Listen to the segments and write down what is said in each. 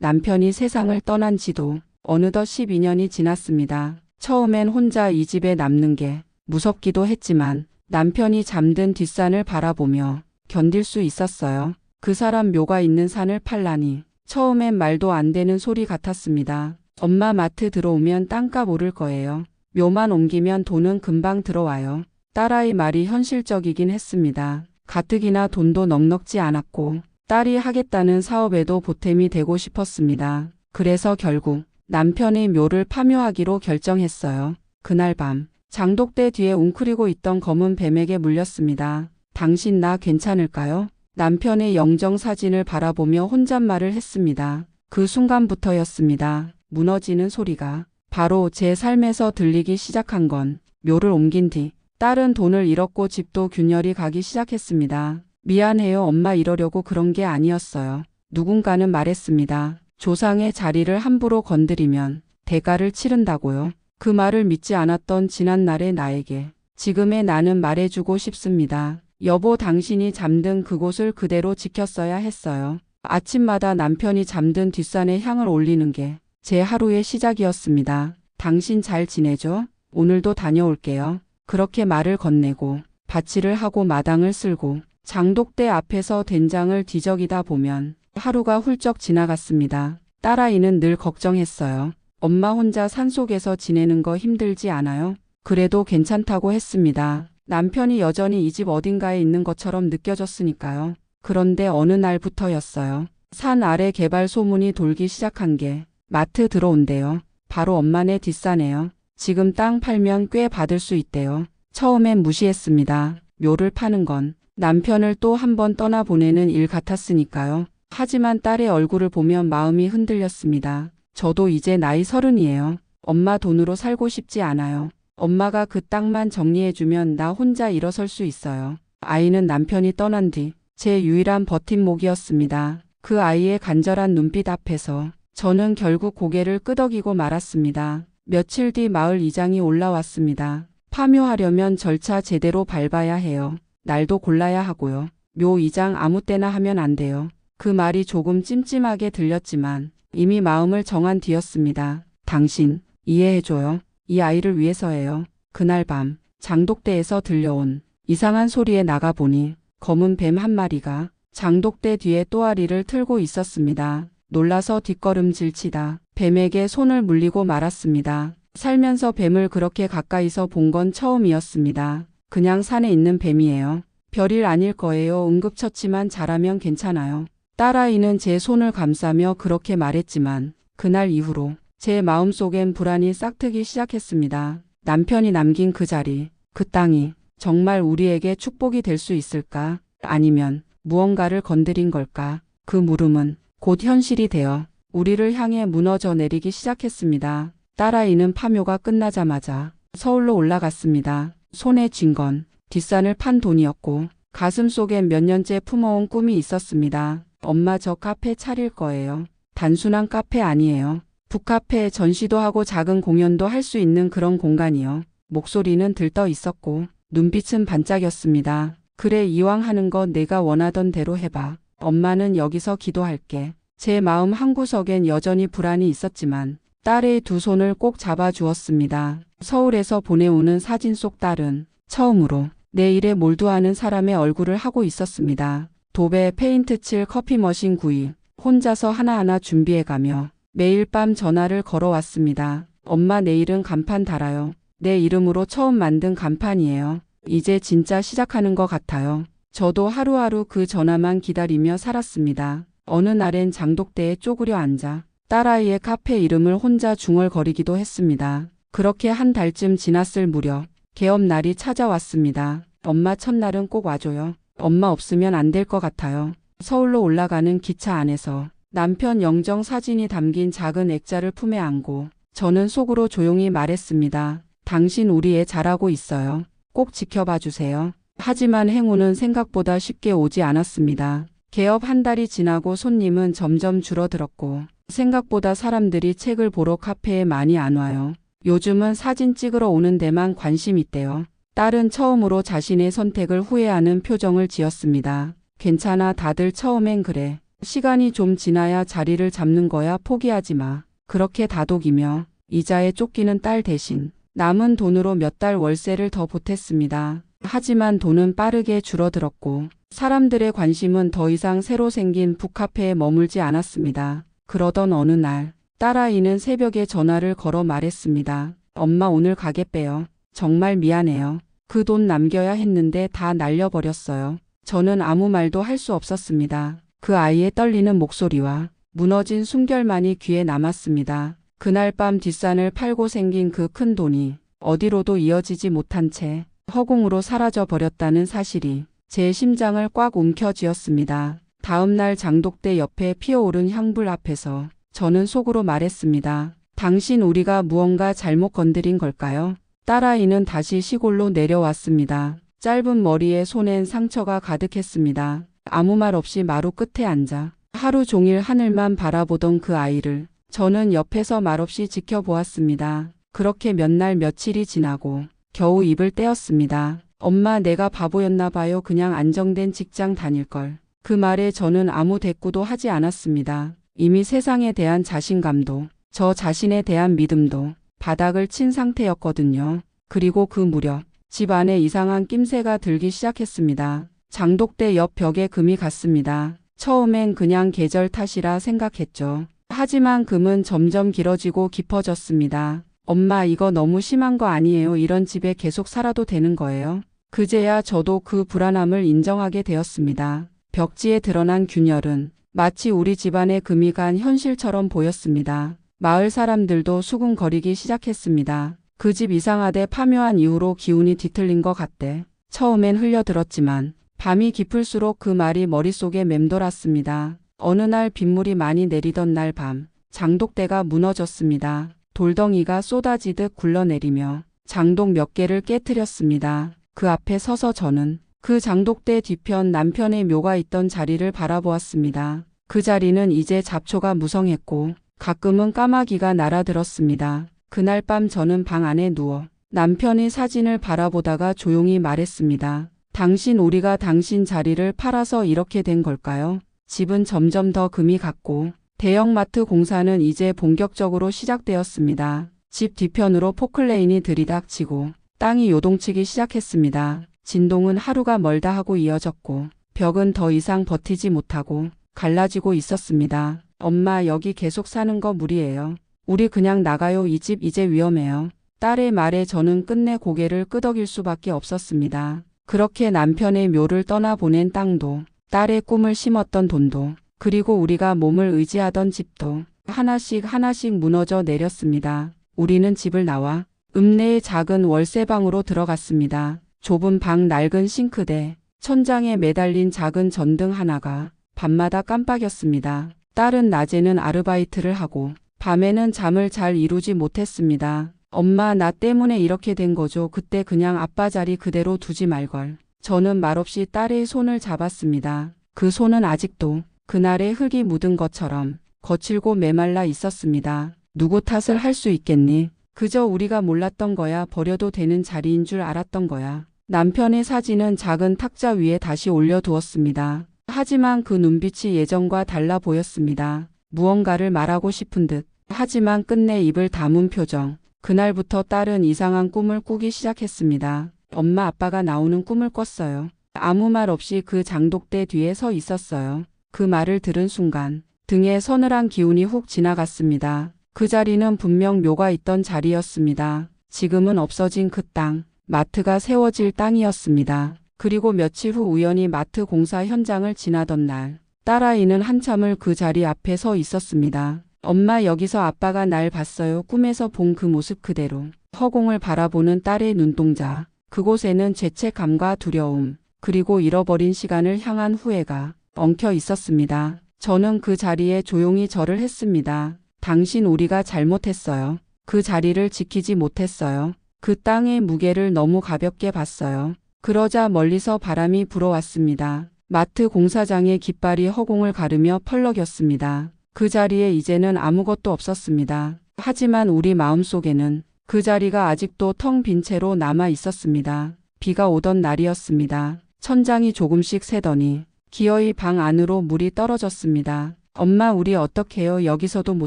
남편이 세상을 떠난 지도 어느덧 12년이 지났습니다. 처음엔 혼자 이 집에 남는 게 무섭기도 했지만 남편이 잠든 뒷산을 바라보며 견딜 수 있었어요. 그 사람 묘가 있는 산을 팔라니 처음엔 말도 안 되는 소리 같았습니다. 엄마 마트 들어오면 땅값 오를 거예요. 묘만 옮기면 돈은 금방 들어와요. 딸아이 말이 현실적이긴 했습니다. 가뜩이나 돈도 넉넉지 않았고 딸이 하겠다는 사업에도 보탬이 되고 싶었습니다. 그래서 결국 남편의 묘를 파묘하기로 결정했어요. 그날 밤 장독대 뒤에 웅크리고 있던 검은 뱀에게 물렸습니다. 당신 나 괜찮을까요? 남편의 영정 사진을 바라보며 혼잣말을 했습니다. 그 순간부터였습니다. 무너지는 소리가 바로 제 삶에서 들리기 시작한 건 묘를 옮긴 뒤 딸은 돈을 잃었고 집도 균열이 가기 시작했습니다. 미안해요 엄마 이러려고 그런 게 아니었어요. 누군가는 말했습니다. 조상의 자리를 함부로 건드리면 대가를 치른다고요. 그 말을 믿지 않았던 지난날의 나에게 지금의 나는 말해주고 싶습니다. 여보 당신이 잠든 그곳을 그대로 지켰어야 했어요. 아침마다 남편이 잠든 뒷산에 향을 올리는 게 제 하루의 시작이었습니다. 당신 잘 지내죠? 오늘도 다녀올게요. 그렇게 말을 건네고 밭일을 하고 마당을 쓸고 장독대 앞에서 된장을 뒤적이다 보면 하루가 훌쩍 지나갔습니다. 딸아이는 늘 걱정했어요. 엄마 혼자 산속에서 지내는 거 힘들지 않아요? 그래도 괜찮다고 했습니다. 남편이 여전히 이 집 어딘가에 있는 것처럼 느껴졌으니까요. 그런데 어느 날부터였어요. 산 아래 개발 소문이 돌기 시작한 게 마트 들어온대요. 바로 엄마네 뒷산에요. 지금 땅 팔면 꽤 받을 수 있대요. 처음엔 무시했습니다. 묘를 파는 건 남편을 또 한 번 떠나보내는 일 같았으니까요. 하지만 딸의 얼굴을 보면 마음이 흔들렸습니다. 저도 이제 나이 30이에요. 엄마 돈으로 살고 싶지 않아요. 엄마가 그 땅만 정리해주면 나 혼자 일어설 수 있어요. 아이는 남편이 떠난 뒤 제 유일한 버팀목이었습니다. 그 아이의 간절한 눈빛 앞에서 저는 결국 고개를 끄덕이고 말았습니다. 며칠 뒤 마을 이장이 올라왔습니다. 파묘하려면 절차 제대로 밟아야 해요. 날도 골라야 하고요. 묘 이장 아무 때나 하면 안 돼요. 그 말이 조금 찜찜하게 들렸지만 이미 마음을 정한 뒤였습니다. 당신 이해해줘요. 이 아이를 위해서예요. 그날 밤 장독대에서 들려온 이상한 소리에 나가보니 검은 뱀 한 마리가 장독대 뒤에 또아리를 틀고 있었습니다. 놀라서 뒷걸음질치다 뱀에게 손을 물리고 말았습니다. 살면서 뱀을 그렇게 가까이서 본 건 처음이었습니다. 그냥 산에 있는 뱀이에요. 별일 아닐 거예요. 응급처치만 잘하면 괜찮아요. 딸아이는 제 손을 감싸며 그렇게 말했지만 그날 이후로 제 마음속엔 불안이 싹트기 시작했습니다. 남편이 남긴 그 자리, 그 땅이 정말 우리에게 축복이 될 수 있을까? 아니면 무언가를 건드린 걸까? 그 물음은 곧 현실이 되어 우리를 향해 무너져 내리기 시작했습니다. 딸아이는 파묘가 끝나자마자 서울로 올라갔습니다. 손에 쥔 건 뒷산을 판 돈이었고 가슴속엔 몇 년째 품어온 꿈이 있었습니다. 엄마 저 카페 차릴 거예요. 단순한 카페 아니에요. 북카페 전시도 하고 작은 공연도 할 수 있는 그런 공간이요. 목소리는 들떠 있었고 눈빛은 반짝였습니다. 그래 이왕 하는 거 내가 원하던 대로 해봐. 엄마는 여기서 기도할게. 제 마음 한구석엔 여전히 불안이 있었지만 딸의 두 손을 꼭 잡아주었습니다. 서울에서 보내오는 사진 속 딸은 처음으로 내 일에 몰두하는 사람의 얼굴을 하고 있었습니다. 도배, 페인트 칠, 커피 머신 구입, 혼자서 하나하나 준비해가며 매일 밤 전화를 걸어왔습니다. 엄마 내일은 간판 달아요. 내 이름으로 처음 만든 간판이에요. 이제 진짜 시작하는 것 같아요. 저도 하루하루 그 전화만 기다리며 살았습니다. 어느 날엔 장독대에 쪼그려 앉아 딸아이의 카페 이름을 혼자 중얼거리기도 했습니다. 그렇게 한 달쯤 지났을 무렵 개업 날이 찾아왔습니다. 엄마 첫날은 꼭 와줘요. 엄마 없으면 안 될 것 같아요. 서울로 올라가는 기차 안에서 남편 영정 사진이 담긴 작은 액자를 품에 안고 저는 속으로 조용히 말했습니다. 당신 우리 애 잘하고 있어요. 꼭 지켜봐 주세요. 하지만 행운은 생각보다 쉽게 오지 않았습니다. 개업 한 달이 지나고 손님은 점점 줄어들었고 생각보다 사람들이 책을 보러 카페에 많이 안 와요. 요즘은 사진 찍으러 오는 데만 관심 있대요. 딸은 처음으로 자신의 선택을 후회하는 표정을 지었습니다. 괜찮아 다들 처음엔 그래. 시간이 좀 지나야 자리를 잡는 거야. 포기하지 마. 그렇게 다독이며 이자에 쫓기는 딸 대신 남은 돈으로 몇 달 월세를 더 보탰습니다. 하지만 돈은 빠르게 줄어들었고 사람들의 관심은 더 이상 새로 생긴 북카페에 머물지 않았습니다. 그러던 어느 날 딸아이는 새벽에 전화를 걸어 말했습니다. 엄마 오늘 가게 빼요. 정말 미안해요. 그 돈 남겨야 했는데 다 날려버렸어요. 저는 아무 말도 할 수 없었습니다. 그 아이의 떨리는 목소리와 무너진 숨결만이 귀에 남았습니다. 그날 밤 뒷산을 팔고 생긴 그 큰 돈이 어디로도 이어지지 못한 채 허공으로 사라져 버렸다는 사실이 제 심장을 꽉 움켜쥐었습니다. 다음 날 장독대 옆에 피어오른 향불 앞에서 저는 속으로 말했습니다. 당신 우리가 무언가 잘못 건드린 걸까요? 딸아이는 다시 시골로 내려왔습니다. 짧은 머리에 손엔 상처가 가득했습니다. 아무 말 없이 마루 끝에 앉아 하루 종일 하늘만 바라보던 그 아이를 저는 옆에서 말없이 지켜보았습니다. 그렇게 몇 날 며칠이 지나고 겨우 입을 떼었습니다. 엄마 내가 바보였나 봐요. 그냥 안정된 직장 다닐걸. 그 말에 저는 아무 대꾸도 하지 않았습니다. 이미 세상에 대한 자신감도 저 자신에 대한 믿음도 바닥을 친 상태였거든요. 그리고 그 무렵 집 안에 이상한 낌새가 들기 시작했습니다. 장독대 옆 벽에 금이 갔습니다. 처음엔 그냥 계절 탓이라 생각했죠. 하지만 금은 점점 길어지고 깊어졌습니다. 엄마 이거 너무 심한 거 아니에요? 이런 집에 계속 살아도 되는 거예요? 그제야 저도 그 불안함을 인정하게 되었습니다. 벽지에 드러난 균열은 마치 우리 집안의 금이 간 현실처럼 보였습니다. 마을 사람들도 수군거리기 시작했습니다. 그 집 이상하대 파묘한 이후로 기운이 뒤틀린 것 같대. 처음엔 흘려들었지만 밤이 깊을수록 그 말이 머릿속에 맴돌았습니다. 어느 날 빗물이 많이 내리던 날 밤 장독대가 무너졌습니다. 돌덩이가 쏟아지듯 굴러내리며 장독 몇 개를 깨트렸습니다. 그 앞에 서서 저는 그 장독대 뒤편 남편의 묘가 있던 자리를 바라보았습니다. 그 자리는 이제 잡초가 무성했고 가끔은 까마귀가 날아들었습니다. 그날 밤 저는 방 안에 누워 남편의 사진을 바라보다가 조용히 말했습니다. 당신 우리가 당신 자리를 팔아서 이렇게 된 걸까요? 집은 점점 더 금이 갔고 대형마트 공사는 이제 본격적으로 시작되었습니다. 집 뒤편으로 포클레인이 들이닥치고 땅이 요동치기 시작했습니다. 진동은 하루가 멀다 하고 이어졌고 벽은 더 이상 버티지 못하고 갈라지고 있었습니다. 엄마 여기 계속 사는 거 무리예요. 우리 그냥 나가요. 이 집 이제 위험해요. 딸의 말에 저는 끝내 고개를 끄덕일 수밖에 없었습니다. 그렇게 남편의 묘를 떠나보낸 땅도 딸의 꿈을 심었던 돈도 그리고 우리가 몸을 의지하던 집도 하나씩 하나씩 무너져 내렸습니다. 우리는 집을 나와 읍내의 작은 월세방으로 들어갔습니다. 좁은 방 낡은 싱크대, 천장에 매달린 작은 전등 하나가 밤마다 깜빡였습니다. 딸은 낮에는 아르바이트를 하고 밤에는 잠을 잘 이루지 못했습니다. 엄마 나 때문에 이렇게 된 거죠. 그때 그냥 아빠 자리 그대로 두지 말걸. 저는 말없이 딸의 손을 잡았습니다. 그 손은 아직도 그날의 흙이 묻은 것처럼 거칠고 메말라 있었습니다. 누구 탓을 할 수 있겠니? 그저 우리가 몰랐던 거야. 버려도 되는 자리인 줄 알았던 거야. 남편의 사진은 작은 탁자 위에 다시 올려두었습니다. 하지만 그 눈빛이 예전과 달라 보였습니다. 무언가를 말하고 싶은 듯. 하지만 끝내 입을 다문 표정. 그날부터 딸은 이상한 꿈을 꾸기 시작했습니다. 엄마 아빠가 나오는 꿈을 꿨어요. 아무 말 없이 그 장독대 뒤에 서 있었어요. 그 말을 들은 순간 등에 서늘한 기운이 훅 지나갔습니다. 그 자리는 분명 묘가 있던 자리였습니다. 지금은 없어진 그 땅, 마트가 세워질 땅이었습니다. 그리고 며칠 후 우연히 마트 공사 현장을 지나던 날, 딸아이는 한참을 그 자리 앞에 서 있었습니다. 엄마 여기서 아빠가 날 봤어요. 꿈에서 본 그 모습 그대로. 허공을 바라보는 딸의 눈동자. 그곳에는 죄책감과 두려움, 그리고 잃어버린 시간을 향한 후회가 엉켜 있었습니다. 저는 그 자리에 조용히 절을 했습니다. 당신 우리가 잘못했어요. 그 자리를 지키지 못했어요. 그 땅의 무게를 너무 가볍게 봤어요. 그러자 멀리서 바람이 불어왔습니다. 마트 공사장의 깃발이 허공을 가르며 펄럭였습니다. 그 자리에 이제는 아무것도 없었습니다. 하지만 우리 마음속에는 그 자리가 아직도 텅 빈 채로 남아 있었습니다. 비가 오던 날이었습니다. 천장이 조금씩 새더니 기어이 방 안으로 물이 떨어졌습니다. 엄마 우리 어떡해요? 여기서도 못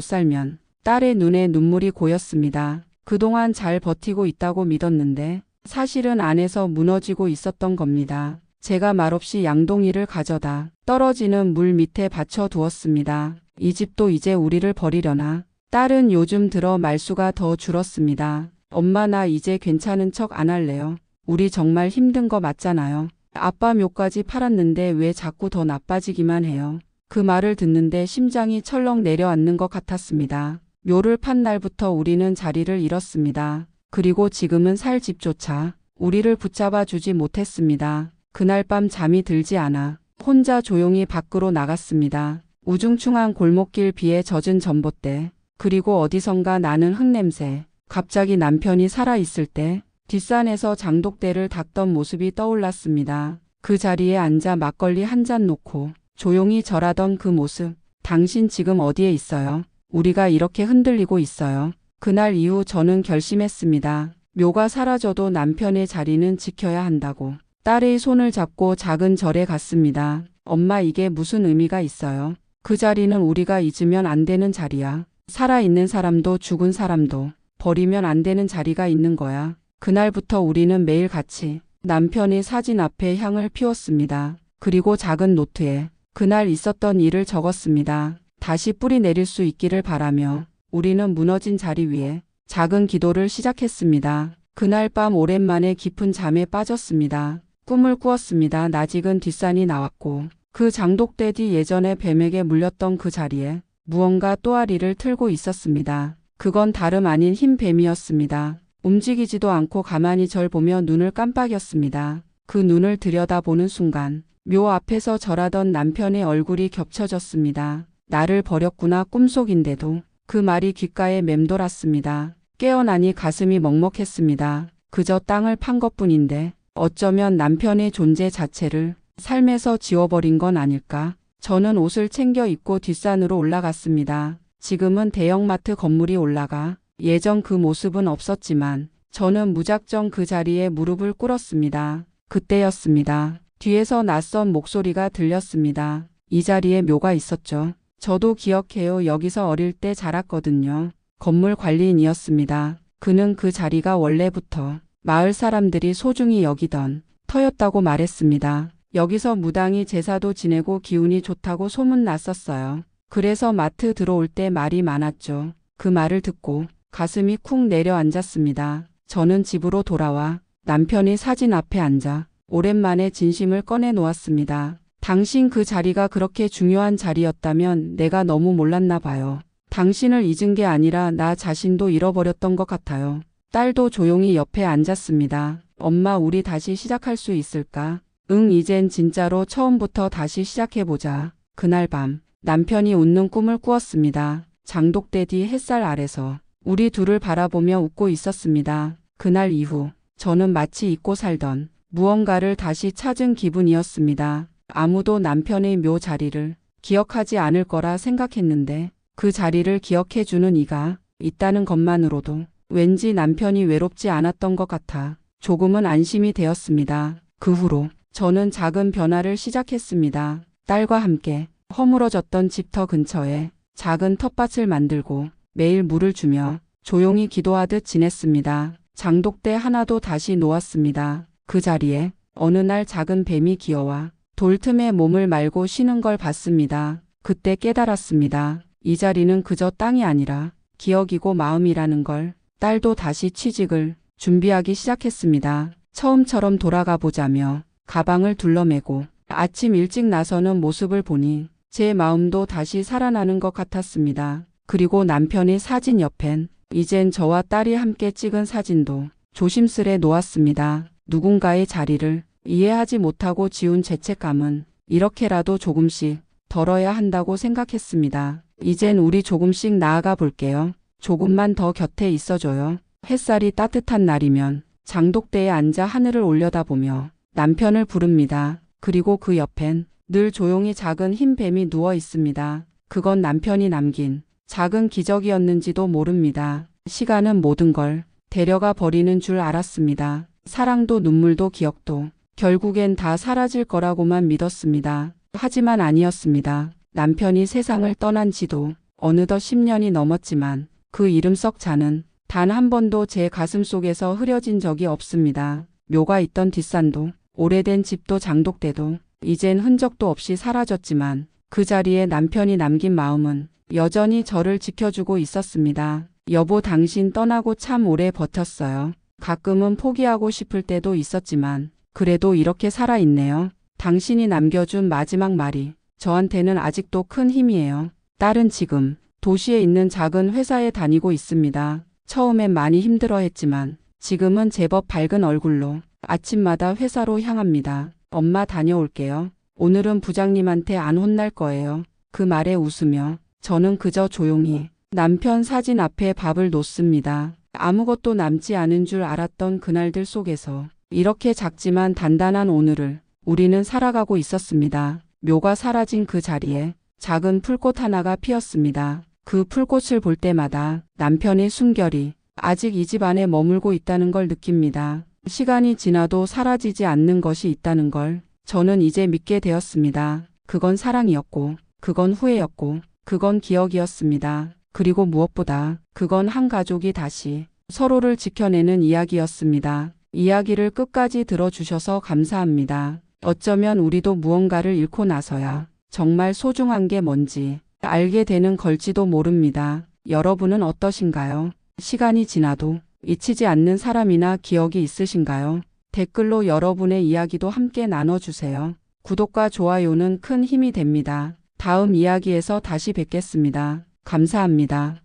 살면. 딸의 눈에 눈물이 고였습니다. 그동안 잘 버티고 있다고 믿었는데 사실은 안에서 무너지고 있었던 겁니다. 제가 말없이 양동이를 가져다 떨어지는 물 밑에 받쳐 두었습니다. 이 집도 이제 우리를 버리려나? 딸은 요즘 들어 말수가 더 줄었습니다. 엄마 나 이제 괜찮은 척 안 할래요. 우리 정말 힘든 거 맞잖아요. 아빠 묘까지 팔았는데 왜 자꾸 더 나빠지기만 해요. 그 말을 듣는데 심장이 철렁 내려앉는 것 같았습니다. 묘를 판 날부터 우리는 자리를 잃었습니다. 그리고 지금은 살 집조차 우리를 붙잡아 주지 못했습니다. 그날 밤 잠이 들지 않아 혼자 조용히 밖으로 나갔습니다. 우중충한 골목길 비에 젖은 전봇대, 그리고 어디선가 나는 흙냄새, 갑자기 남편이 살아있을 때 뒷산에서 장독대를 닦던 모습이 떠올랐습니다. 그 자리에 앉아 막걸리 한 잔 놓고 조용히 절하던 그 모습. 당신 지금 어디에 있어요? 우리가 이렇게 흔들리고 있어요. 그날 이후 저는 결심했습니다. 묘가 사라져도 남편의 자리는 지켜야 한다고. 딸의 손을 잡고 작은 절에 갔습니다. 엄마 이게 무슨 의미가 있어요? 그 자리는 우리가 잊으면 안 되는 자리야. 살아있는 사람도 죽은 사람도 버리면 안 되는 자리가 있는 거야. 그날부터 우리는 매일 같이 남편의 사진 앞에 향을 피웠습니다. 그리고 작은 노트에 그날 있었던 일을 적었습니다. 다시 뿌리 내릴 수 있기를 바라며 우리는 무너진 자리 위에 작은 기도를 시작했습니다. 그날 밤 오랜만에 깊은 잠에 빠졌습니다. 꿈을 꾸었습니다. 낯익은 뒷산이 나왔고 그 장독대 뒤 예전에 뱀에게 물렸던 그 자리에 무언가 또아리를 틀고 있었습니다. 그건 다름 아닌 흰 뱀이었습니다. 움직이지도 않고 가만히 절 보며 눈을 깜빡였습니다. 그 눈을 들여다보는 순간 묘 앞에서 절하던 남편의 얼굴이 겹쳐졌습니다. 나를 버렸구나. 꿈속인데도 그 말이 귓가에 맴돌았습니다. 깨어나니 가슴이 먹먹했습니다. 그저 땅을 판 것뿐인데 어쩌면 남편의 존재 자체를 삶에서 지워버린 건 아닐까? 저는 옷을 챙겨 입고 뒷산으로 올라갔습니다. 지금은 대형마트 건물이 올라가 예전 그 모습은 없었지만 저는 무작정 그 자리에 무릎을 꿇었습니다. 그때였습니다. 뒤에서 낯선 목소리가 들렸습니다. 이 자리에 묘가 있었죠. 저도 기억해요. 여기서 어릴 때 자랐거든요. 건물 관리인이었습니다. 그는 그 자리가 원래부터 마을 사람들이 소중히 여기던 터였다고 말했습니다. 여기서 무당이 제사도 지내고 기운이 좋다고 소문났었어요. 그래서 마트 들어올 때 말이 많았죠. 그 말을 듣고 가슴이 쿵 내려앉았습니다. 저는 집으로 돌아와 남편이 사진 앞에 앉아 오랜만에 진심을 꺼내 놓았습니다. 당신 그 자리가 그렇게 중요한 자리였다면 내가 너무 몰랐나 봐요. 당신을 잊은 게 아니라 나 자신도 잃어버렸던 것 같아요. 딸도 조용히 옆에 앉았습니다. 엄마 우리 다시 시작할 수 있을까? 응 이젠 진짜로 처음부터 다시 시작해보자. 그날 밤 남편이 웃는 꿈을 꾸었습니다. 장독대 뒤 햇살 아래서 우리 둘을 바라보며 웃고 있었습니다. 그날 이후 저는 마치 잊고 살던 무언가를 다시 찾은 기분이었습니다. 아무도 남편의 묘 자리를 기억하지 않을 거라 생각했는데 그 자리를 기억해주는 이가 있다는 것만으로도 왠지 남편이 외롭지 않았던 것 같아 조금은 안심이 되었습니다. 그 후로 저는 작은 변화를 시작했습니다. 딸과 함께 허물어졌던 집터 근처에 작은 텃밭을 만들고 매일 물을 주며 조용히 기도하듯 지냈습니다. 장독대 하나도 다시 놓았습니다. 그 자리에 어느 날 작은 뱀이 기어와 돌 틈에 몸을 말고 쉬는 걸 봤습니다. 그때 깨달았습니다. 이 자리는 그저 땅이 아니라 기억이고 마음이라는 걸. 딸도 다시 취직을 준비하기 시작했습니다. 처음처럼 돌아가 보자며 가방을 둘러매고 아침 일찍 나서는 모습을 보니 제 마음도 다시 살아나는 것 같았습니다. 그리고 남편의 사진 옆엔 이젠 저와 딸이 함께 찍은 사진도 조심스레 놓았습니다. 누군가의 자리를 이해하지 못하고 지운 죄책감은 이렇게라도 조금씩 덜어야 한다고 생각했습니다. 이젠 우리 조금씩 나아가 볼게요. 조금만 더 곁에 있어줘요. 햇살이 따뜻한 날이면 장독대에 앉아 하늘을 올려다보며 남편을 부릅니다. 그리고 그 옆엔 늘 조용히 작은 흰 뱀이 누워 있습니다. 그건 남편이 남긴 작은 기적이었는지도 모릅니다. 시간은 모든 걸 데려가 버리는 줄 알았습니다. 사랑도 눈물도 기억도 결국엔 다 사라질 거라고만 믿었습니다. 하지만 아니었습니다. 남편이 세상을 떠난 지도 어느덧 10년이 넘었지만 그 이름 썩 자는 단 한 번도 제 가슴 속에서 흐려진 적이 없습니다. 묘가 있던 뒷산도 오래된 집도 장독대도 이젠 흔적도 없이 사라졌지만 그 자리에 남편이 남긴 마음은 여전히 저를 지켜주고 있었습니다. 여보, 당신 떠나고 참 오래 버텼어요. 가끔은 포기하고 싶을 때도 있었지만 그래도 이렇게 살아있네요. 당신이 남겨준 마지막 말이 저한테는 아직도 큰 힘이에요. 딸은 지금 도시에 있는 작은 회사에 다니고 있습니다. 처음엔 많이 힘들어했지만 지금은 제법 밝은 얼굴로 아침마다 회사로 향합니다. 엄마, 다녀올게요. 오늘은 부장님한테 안 혼날 거예요. 그 말에 웃으며 저는 그저 조용히 남편 사진 앞에 밥을 놓습니다. 아무것도 남지 않은 줄 알았던 그날들 속에서 이렇게 작지만 단단한 오늘을 우리는 살아가고 있었습니다. 묘가 사라진 그 자리에 작은 풀꽃 하나가 피었습니다. 그 풀꽃을 볼 때마다 남편의 숨결이 아직 이 집 안에 머물고 있다는 걸 느낍니다. 시간이 지나도 사라지지 않는 것이 있다는 걸 저는 이제 믿게 되었습니다. 그건 사랑이었고, 그건 후회였고, 그건 기억이었습니다. 그리고 무엇보다 그건 한 가족이 다시 서로를 지켜내는 이야기였습니다. 이야기를 끝까지 들어주셔서 감사합니다. 어쩌면 우리도 무언가를 잃고 나서야 정말 소중한 게 뭔지 알게 되는 걸지도 모릅니다. 여러분은 어떠신가요? 시간이 지나도 잊히지 않는 사람이나 기억이 있으신가요? 댓글로 여러분의 이야기도 함께 나눠주세요. 구독과 좋아요는 큰 힘이 됩니다. 다음 이야기에서 다시 뵙겠습니다. 감사합니다.